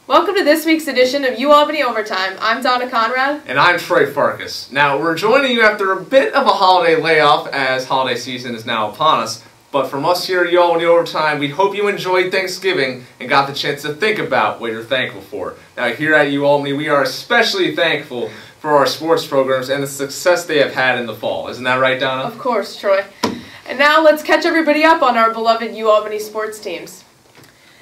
Welcome to this week's edition of UAlbany Overtime. I'm Donna Conrad. And I'm Troy Farkas. Now, we're joining you after a bit of a holiday layoff as holiday season is now upon us. But from us here at UAlbany Overtime, we hope you enjoyed Thanksgiving and got the chance to think about what you're thankful for. Now, here at UAlbany, we are especially thankful for our sports programs and the success they have had in the fall. Isn't that right, Donna? Of course, Troy. And now let's catch everybody up on our beloved UAlbany sports teams.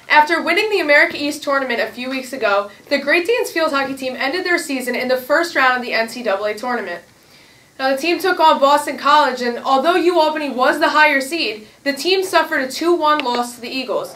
After winning the America East tournament a few weeks ago, the Great Danes field hockey team ended their season in the first round of the NCAA tournament. Now, the team took on Boston College, and although UAlbany was the higher seed, the team suffered a 2-1 loss to the Eagles.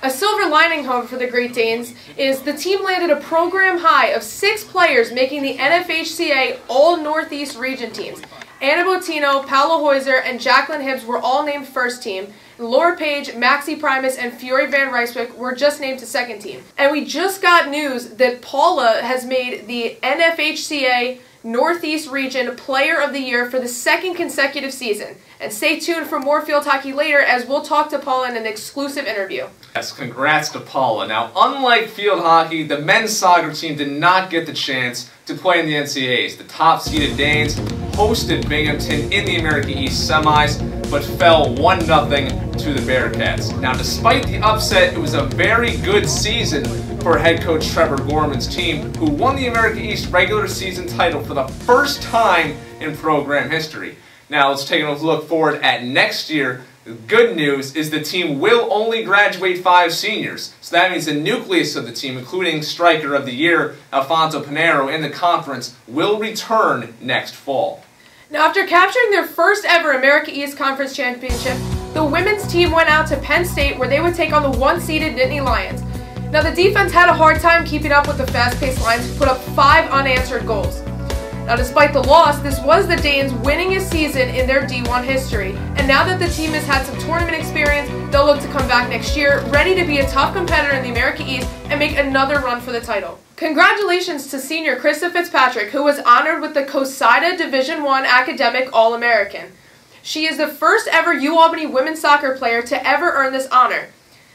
A silver lining, however, for the Great Danes is the team landed a program high of 6 players making the NFHCA All-Northeast Region teams. Anna Botino, Paolo Heuser, and Jacqueline Hibbs were all named first team. Laura Page, Maxie Primus, and Fiore Van Rijswijk were just named to second team. And we just got news that Paula has made the NFHCA Northeast Region Player of the Year for the second consecutive season. And stay tuned for more field hockey later as we'll talk to Paula in an exclusive interview. Yes, congrats to Paula. Now, unlike field hockey, the men's soccer team did not get the chance to play in the NCAAs. The top-seeded Danes hosted Binghamton in the America East semis, but fell 1-0 to the Bearcats. Now, despite the upset, it was a very good season for head coach Trevor Gorman's team, who won the America East regular season title for the first time in program history. Now, let's take a look forward at next year. The good news is the team will only graduate 5 seniors. So that means the nucleus of the team, including striker of the year, Alfonso Pinero, in the conference, will return next fall. Now, after capturing their first ever America East Conference Championship, the women's team went out to Penn State where they would take on the 1-seeded Nittany Lions. Now, the defense had a hard time keeping up with the fast-paced Lions, who put up 5 unanswered goals. Now, despite the loss, this was the Danes' winningest season in their D1 history. And now that the team has had some tournament experience, they'll look to come back next year, ready to be a tough competitor in the America East and make another run for the title. Congratulations to senior Krista Fitzpatrick, who was honored with the COSIDA Division I Academic All-American. She is the first ever UAlbany women's soccer player to ever earn this honor.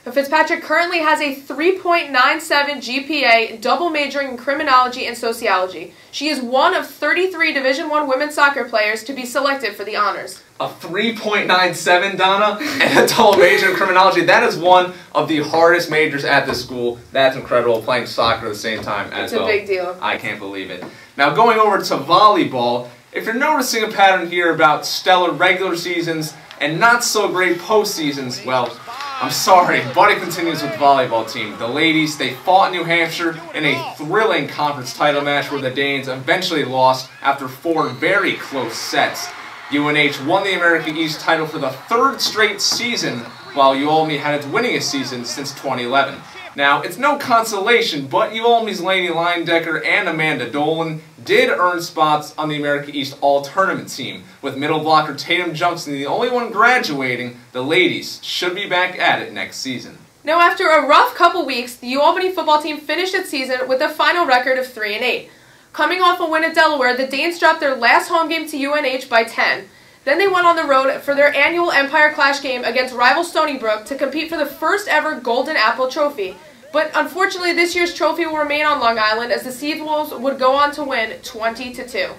Fitzpatrick currently has a 3.97 GPA, double majoring in criminology and sociology. She is one of 33 Division I women's soccer players to be selected for the honors. A 3.97, Donna, and a double major in criminology. That is one of the hardest majors at this school. That's incredible, playing soccer at the same time as well. It's a big deal. I can't believe it. Now, going over to volleyball, if you're noticing a pattern here about stellar regular seasons and not so great postseasons, well, I'm sorry, but it continues with the volleyball team. The ladies, they fought in New Hampshire in a thrilling conference title match where the Danes eventually lost after 4 very close sets. UNH won the America East title for the 3rd straight season, while UAlbany had its winningest season since 2011. Now, it's no consolation, but UAlbany's Lainey Leindecker and Amanda Dolan did earn spots on the America East All-Tournament team. With middle blocker Tatum Johnson the only one graduating, the ladies should be back at it next season. Now, after a rough couple weeks, the UAlbany football team finished its season with a final record of 3-8. Coming off a win at Delaware, the Danes dropped their last home game to UNH by 10. Then they went on the road for their annual Empire Clash game against rival Stony Brook to compete for the first ever Golden Apple Trophy. But unfortunately, this year's trophy will remain on Long Island as the Seawolves would go on to win 20-2.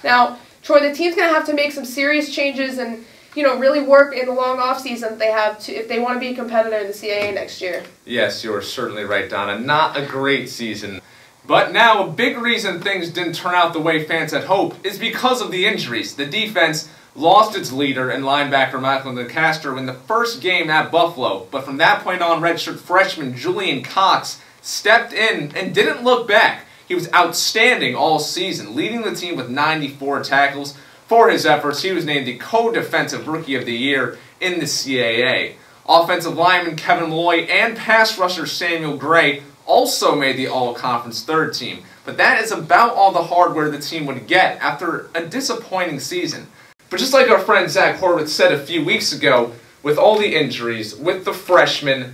Now, Troy, the team's going to have to make some serious changes and, really work in the long off-season that they have to, if they want to be a competitor in the CAA next year. Yes, you're certainly right, Donna. Not a great season. But now, a big reason things didn't turn out the way fans had hoped is because of the injuries. The defense lost its leader and linebacker Michael DeCastro in the first game at Buffalo, but from that point on, redshirt freshman Julian Cox stepped in and didn't look back. He was outstanding all season, leading the team with 94 tackles. For his efforts, he was named the co-defensive rookie of the year in the CAA. Offensive lineman Kevin Loy and pass rusher Samuel Gray also made the all-conference 3rd team, but that is about all the hardware the team would get after a disappointing season. But just like our friend Zach Horowitz said a few weeks ago, with all the injuries, with the freshmen,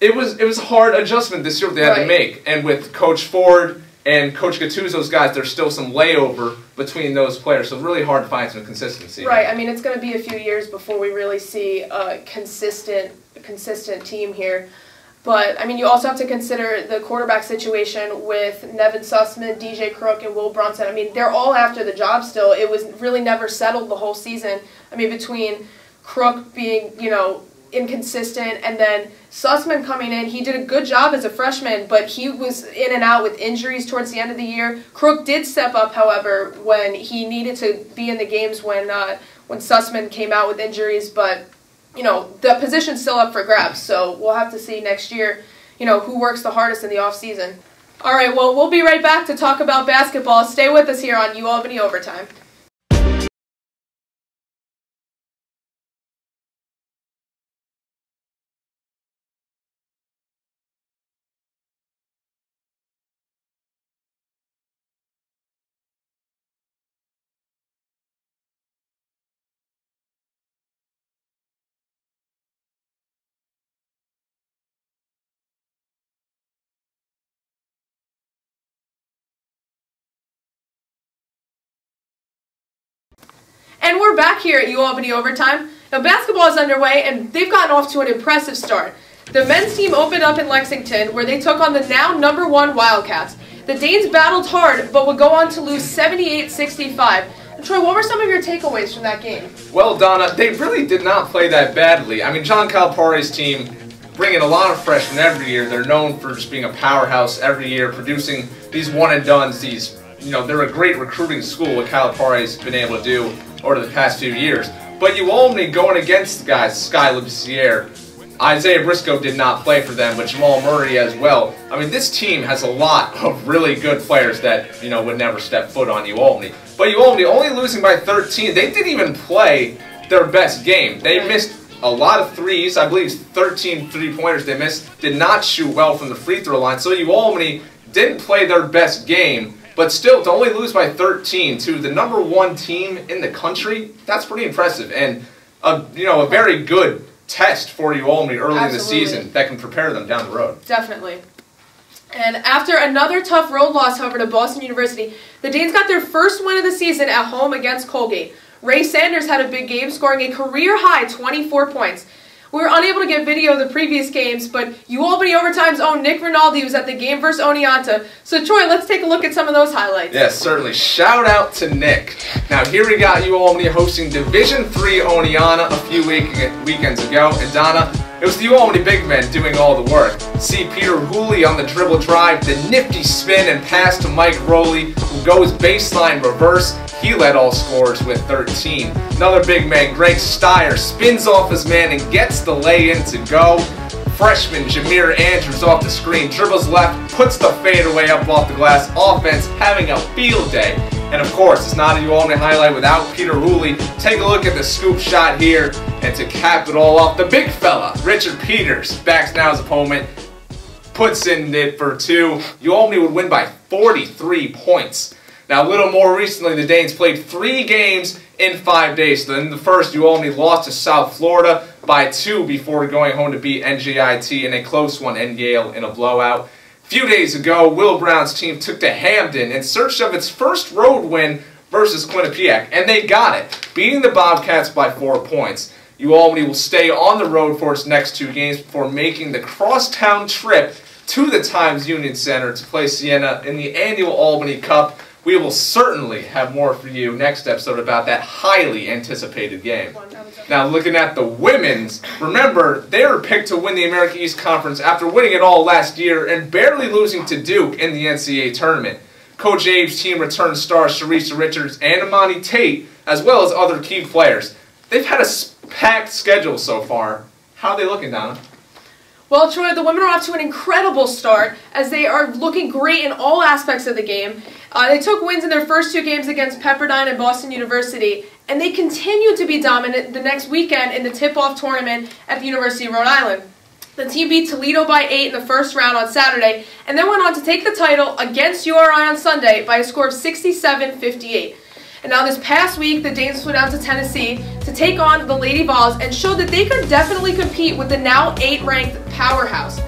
it was a hard adjustment this year they had to make. And with Coach Ford and Coach Gattuso's guys, there's still some layover between those players, so it's really hard to find some consistency. Right, I mean, it's going to be a few years before we really see a consistent team here. But, I mean, you also have to consider the quarterback situation with Nevin Sussman, DJ Crook, and Will Brunson. I mean, they're all after the job still. It was really never settled the whole season. I mean, between Crook being, inconsistent, and then Sussman coming in. He did a good job as a freshman, but he was in and out with injuries towards the end of the year. Crook did step up, however, when he needed to be in the games when Sussman came out with injuries, but the position's still up for grabs, so we'll have to see next year, who works the hardest in the offseason. All right, well, we'll be right back to talk about basketball. Stay with us here on UAlbany Overtime. And we're back here at UAlbany Overtime. Now, basketball is underway, and they've gotten off to an impressive start. The men's team opened up in Lexington, where they took on the now #1 Wildcats. The Danes battled hard, but would go on to lose 78-65. Troy, what were some of your takeaways from that game? Well, Donna, they really did not play that badly. I mean, John Calipari's team bringing a lot of freshmen every year. They're known for just being a powerhouse every year, producing these one-and-dones, they're a great recruiting school, what Calipari's been able to do over the past few years. But UAlbany going against the guys, Sky Labissiere, Isaiah Briscoe did not play for them, but Jamal Murray as well. I mean, this team has a lot of really good players that, would never step foot on UAlbany. But UAlbany only losing by 13. They didn't even play their best game. They missed a lot of threes. I believe 13 three-pointers they missed. Did not shoot well from the free throw line. So UAlbany didn't play their best game. But still, to only lose by 13 to the #1 team in the country, that's pretty impressive. And, a very good test for UAlbany early in the season that can prepare them down the road. Definitely. And after another tough road loss, however, to Boston University, the Danes got their first win of the season at home against Colgate. Ray Sanders had a big game, scoring a career-high 24 points. We were unable to get video of the previous games, but UAlbany Overtime's own Nick Rinaldi was at the game versus Oneonta. So, Troy, let's take a look at some of those highlights. Yes, certainly. Shout out to Nick. Now, here we got UAlbany hosting Division III Oneonta a few weekends ago. And, Donna, it was the UAlbany big men doing all the work. See Peter Hooley on the dribble drive, the nifty spin and pass to Mike Rowley, who goes baseline reverse. He led all scorers with 13. Another big man, Greg Steyer, spins off his man and gets the lay-in to go. Freshman Jameer Andrews off the screen, dribbles left, puts the fadeaway up off the glass. Offense having a field day. And of course, it's not a UAlbany highlight without Peter Hooley. Take a look at the scoop shot here. And to cap it all off, the big fella, Richard Peters, backs now his opponent, puts in it for 2. UAlbany would win by 43 points. Now, a little more recently, the Danes played 3 games in 5 days. So in the first, UAlbany lost to South Florida by 2 before going home to beat NJIT in a close one and Yale in a blowout. A few days ago, Will Brown's team took to Hamden in search of its first road win versus Quinnipiac, and they got it, beating the Bobcats by 4 points. UAlbany will stay on the road for its next 2 games before making the crosstown trip to the Times Union Center to play Siena in the annual Albany Cup. We will certainly have more for you next episode about that highly anticipated game. Now, looking at the women's, remember, they were picked to win the America East Conference after winning it all last year and barely losing to Duke in the NCAA tournament. Coach Abe's team returned stars Sharisa Richards and Imani Tate, as well as other key players. They've had a packed schedule so far. How are they looking, Donna? Well, Troy, the women are off to an incredible start as they are looking great in all aspects of the game. They took wins in their first 2 games against Pepperdine and Boston University, and they continue to be dominant the next weekend in the tip-off tournament at the University of Rhode Island. The team beat Toledo by 8 in the first round on Saturday, and then went on to take the title against URI on Sunday by a score of 67-58. And now this past week, the Danes flew down to Tennessee to take on the Lady Vols and showed that they could definitely compete with the now 8th-ranked powerhouse.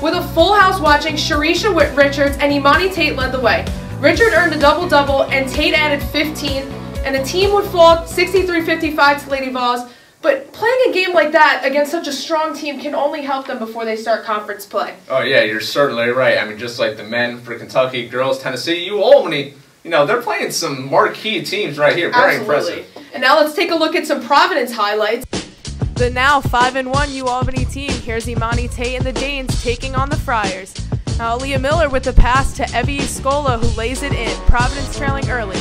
With a full house watching, Sharisa Richards and Imani Tate led the way. Richard earned a double-double and Tate added 15, and the team would fall 63-55 to Lady Vols. But playing a game like that against such a strong team can only help them before they start conference play. Oh yeah, you're certainly right. I mean, just like the men for Kentucky, girls, Tennessee, UAlbany, they're playing some marquee teams right here. Very impressive. And now let's take a look at some Providence highlights. The now 5-1 UAlbany team. Here's Imani Tate and the Danes taking on the Friars. Now Leah Miller with the pass to Evie Scola, who lays it in. Providence trailing early.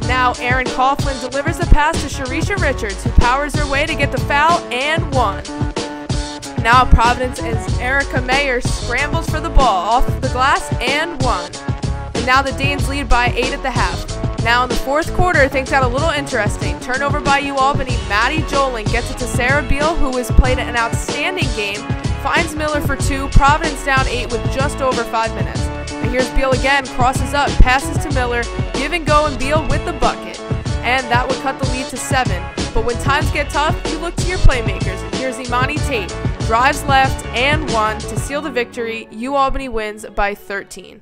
Now Erin Coughlin delivers the pass to Sharisha Richards, who powers her way to get the foul and one. Now Providence as Erica Mayer scrambles for the ball off the glass and one. And now the Danes lead by 8 at the half. Now in the fourth quarter, things got a little interesting. Turnover by UAlbany. Maddie Joling gets it to Sarah Beal, who has played an outstanding game. Finds Miller for 2. Providence down 8 with just over 5 minutes. And here's Beal again, crosses up, passes to Miller, give and go, and Beal with the bucket. And that would cut the lead to 7. But when times get tough, you look to your playmakers. And here's Imani Tate, drives left and one to seal the victory. UAlbany wins by 13.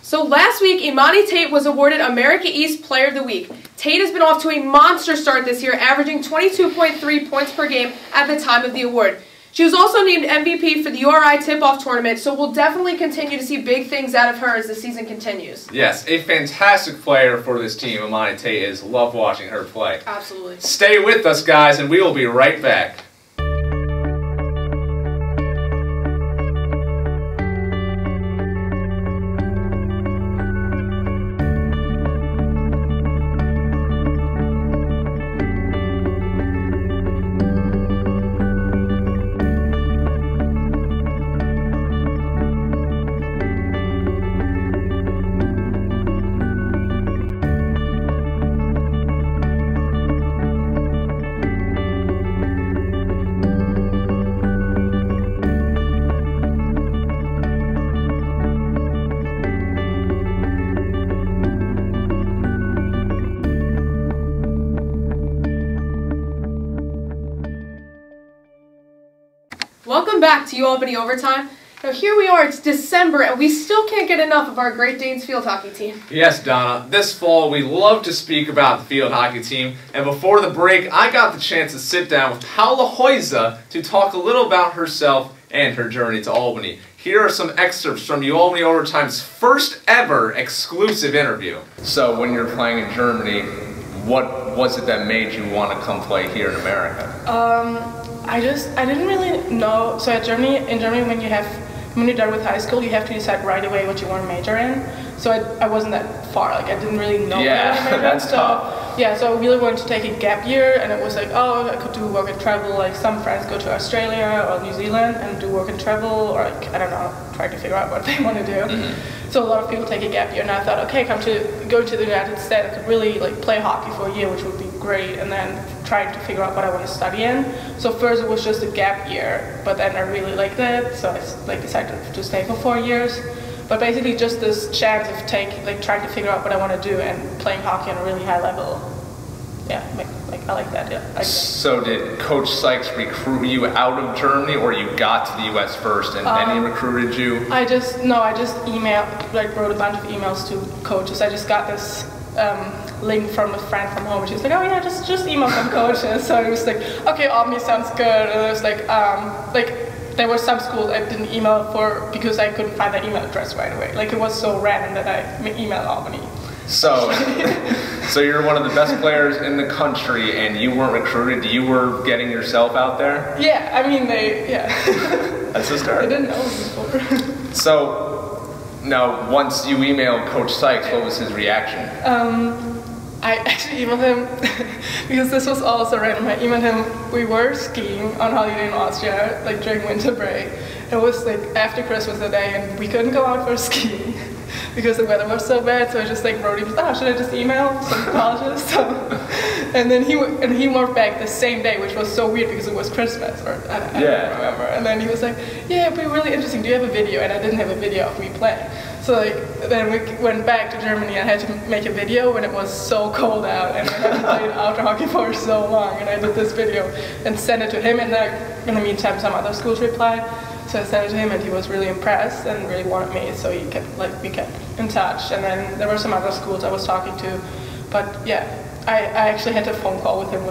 So last week, Imani Tate was awarded America East Player of the Week. Tate has been off to a monster start this year, averaging 22.3 points per game at the time of the award. She was also named MVP for the URI Tip-Off Tournament, so we'll definitely continue to see big things out of her as the season continues. Yes, a fantastic player for this team, Imani Tate is. Love watching her play. Absolutely. Stay with us, guys, and we will be right back. Welcome back to UAlbany Overtime. Now here we are, it's December, and we still can't get enough of our Great Danes field hockey team. Yes, Donna. This fall, we love to speak about the field hockey team, and before the break, I got the chance to sit down with Paula Hoyza to talk a little about herself and her journey to Albany. Here are some excerpts from UAlbany Overtime's first ever exclusive interview. So, when you're playing in Germany, what was it that made you want to come play here in America? I didn't really know. So in Germany, when you're done with high school, you have to decide right away what you want to major in. So I wasn't that far. Like I didn't really know. Yeah, what I that's tough. Yeah, so I really wanted to take a gap year, and it was like, oh, I could do work and travel. Like some friends go to Australia or New Zealand and do work and travel, or like I don't know, try to figure out what they want to do. Mm-hmm. So a lot of people take a gap year, and I thought, okay, go to the United States, I could really like play hockey for a year, which would be great, and then trying to figure out what I want to study in. So first it was just a gap year, but then I really liked it, so I decided to stay for 4 years. But basically just this chance of trying to figure out what I want to do and playing hockey on a really high level. Yeah, I like that, yeah. So did Coach Sykes recruit you out of Germany, or you got to the US first and then he recruited you? I just emailed, wrote a bunch of emails to coaches. I just got this link from a friend from home, and she was like, oh yeah, just email some coaches. So I was like, okay, Albany sounds good. And it was like there were some schools I didn't email for because I couldn't find their email address right away. Like it was so random that I emailed Albany. So, so you're one of the best players in the country, and you weren't recruited. You were getting yourself out there. Yeah, I mean That's the start. I didn't know before. So, now once you emailed Coach Sykes, what was his reaction? I actually emailed him because this was also random. I emailed him. We were skiing on holiday in Austria, like during winter break. It was like after Christmas day, and we couldn't go out for skiing because the weather was so bad. So I just wrote him, oh, should I just email some colleges? And then he worked back the same day, which was so weird because it was Christmas, or I don't remember. And then he was like, yeah, it'd be really interesting. Do you have a video? And I didn't have a video of me playing. So then we went back to Germany. I had to make a video when it was so cold out, and I hadn't played outdoor hockey for so long. And I did this video and sent it to him. And then in the meantime, some other schools replied. So I sent it to him, and he was really impressed and really wanted me. So we kept in touch. And then there were some other schools I was talking to, but yeah, I actually had a phone call with him,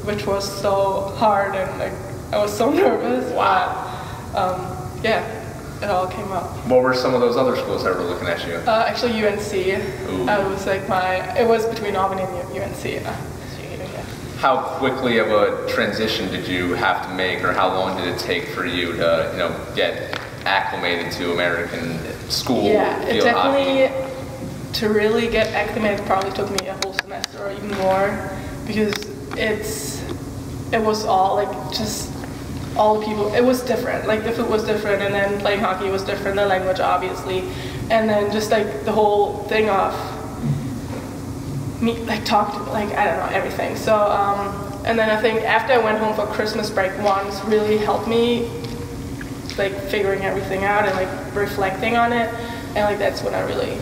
which was so hard, and like I was so nervous. Wow. But, yeah, it all came up. What were some of those other schools that were looking at you? Actually, UNC. Was like it was between Albany and UNC. How quickly of a transition did you have to make, or how long did it take for you to, get acclimated to American school? Yeah, it field definitely, hockey? to really get acclimated probably took me a whole semester or even more, because it was all like just all the people, it was different, like the food was different, and then playing hockey was different, the language obviously, and then just like the whole thing of me, like talk to, like I don't know, everything. So and then I think after I went home for Christmas break once really helped me like figuring everything out and like reflecting on it, and like that's when I really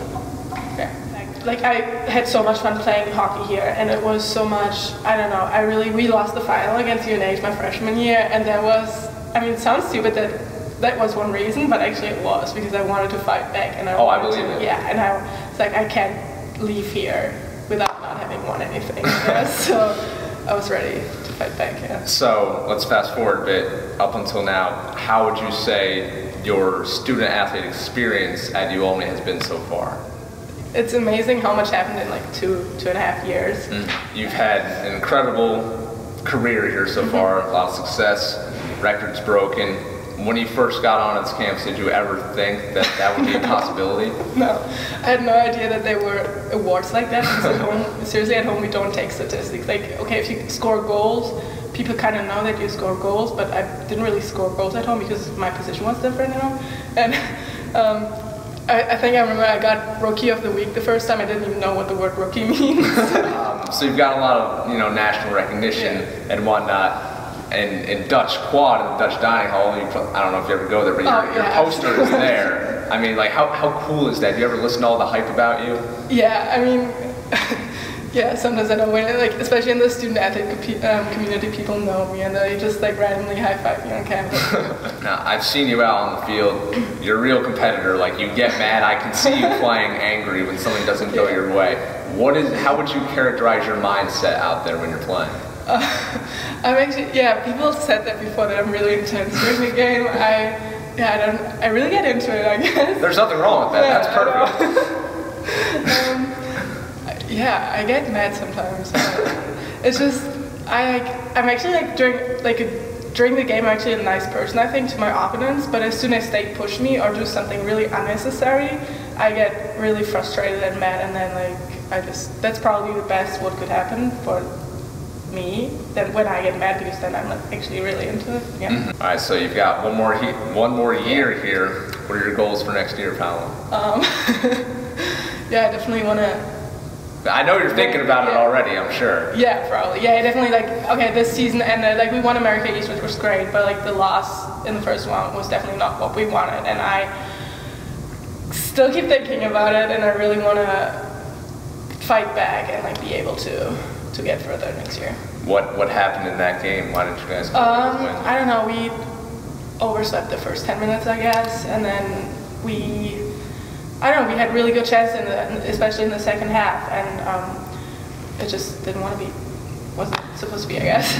like I had so much fun playing hockey here, and it was so much, I don't know, we lost the final against UNH my freshman year, and that was, I mean, it sounds stupid that was one reason, but actually it was because I wanted to fight back, and I believe it. Yeah, and I was like, I can't leave here without not having won anything. So I was ready to fight back. Yeah. So let's fast forward a bit up until now. How would you say your student athlete experience at UAlbany has been so far? It's amazing how much happened in like two and a half years. You've had an incredible career here so far, a lot of success, records broken. When you first got on its campus, did you ever think that that would be a possibility? No, I had no idea that there were awards like that. Because at home, seriously, at home we don't take statistics. Like, okay, if you score goals, people kind of know that you score goals, but I didn't really score goals at home because my position was different, And I think I remember I got Rookie of the Week the first time. I didn't even know what the word rookie means. So you've got a lot of national recognition and whatnot. And Dutch Quad and Dutch Dining Hall, I don't know if you ever go there, but your poster is there. I mean, like, how cool is that? Do you ever listen to all the hype about you? Yeah, I mean, yeah, sometimes I know when, like, especially in the student athlete community, people know me and they just like randomly high five me on campus. Now, I've seen you out on the field. You're a real competitor. Like, you get mad. I can see you playing angry when something doesn't go your way. How would you characterize your mindset out there when you're playing? I'm actually, people said that before, that I'm really intense during the game. I really get into it, I guess. There's nothing wrong with that. That's perfect. I get mad sometimes. It's just, I'm actually like during the game, I'm actually a nice person, I think, to my opponents, but as soon as they push me or do something really unnecessary, I get really frustrated and mad, and then that's probably the best what could happen for me, then when I get mad, because then I'm like actually really into it. Yeah. All right, so you've got one more year here. What are your goals for next year, Paolo? I definitely want to. I know you're thinking about it already, I'm sure. Yeah, probably. Yeah, definitely. This season ended. We won America East, which was great, but the loss in the first one was definitely not what we wanted, and I still keep thinking about it, and I really want to fight back and be able to get further next year. What happened in that game? Why didn't you guys win? I don't know. We overslept the first 10 minutes, I guess, and then we had really good chances especially in the second half, and it just wasn't supposed to be, I guess.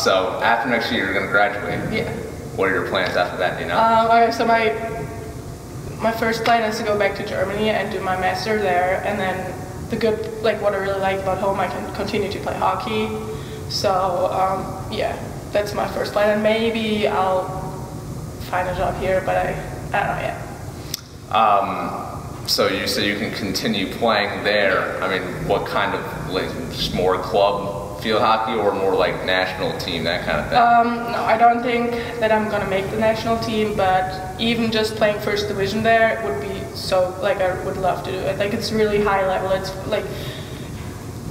So after next year, you're going to graduate. Yeah. What are your plans after that? Do you know? Okay, so my first plan is to go back to Germany and do my master there, and then what I really like about home, I can continue to play hockey. So that's my first plan, and maybe I'll find a job here, but I don't know yet. So you say you can continue playing there. I mean, what kind of, just more club field hockey or more like national team, that kind of thing? No, I don't think that I'm gonna make the national team, but even just playing first division there would be so, I would love to do it. It's really high level. It's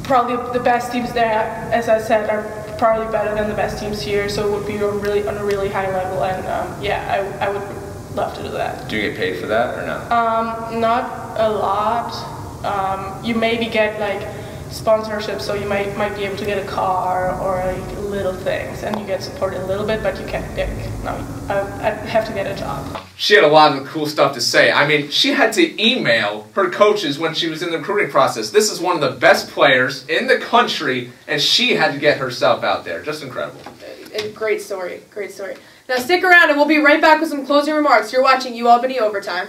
probably the best teams there, as I said, are probably better than the best teams here, so it would be on a really high level, and I would love to do that. Do you get paid for that or no? Not a lot. You maybe get sponsorships, so you might be able to get a car or like little things, and you get supported a little bit, but you can't I have to get a job. She had a lot of cool stuff to say. I mean, she had to email her coaches when she was in the recruiting process. This is one of the best players in the country, and she had to get herself out there. Just incredible. Great story. Great story. Now stick around and we'll be right back with some closing remarks. You're watching UAlbany Overtime.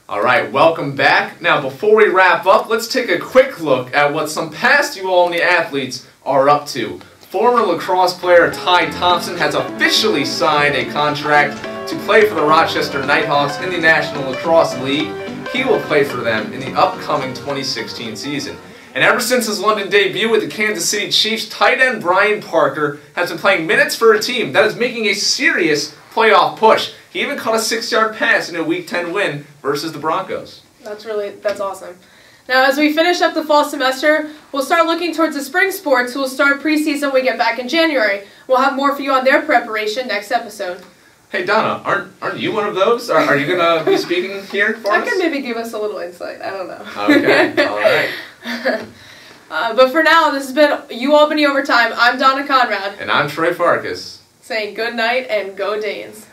Alright, welcome back. Now before we wrap up, let's take a quick look at what some past UAlbany athletes are up to. Former lacrosse player Ty Thompson has officially signed a contract to play for the Rochester Nighthawks in the National Lacrosse League. He will play for them in the upcoming 2016 season. And ever since his London debut with the Kansas City Chiefs, tight end Brian Parker has been playing minutes for a team that is making a serious playoff push. He even caught a 6-yard pass in a Week 10 win versus the Broncos. That's awesome. Now, as we finish up the fall semester, we'll start looking towards the spring sports, who will start preseason when we get back in January. We'll have more for you on their preparation next episode. Hey Donna, aren't you one of those? Are you going to be speaking here for us? I can maybe give us a little insight. I don't know. Okay, all right. But for now, this has been UAlbany Overtime. I'm Donna Conrad. And I'm Troy Farkas. Saying good night and go Danes.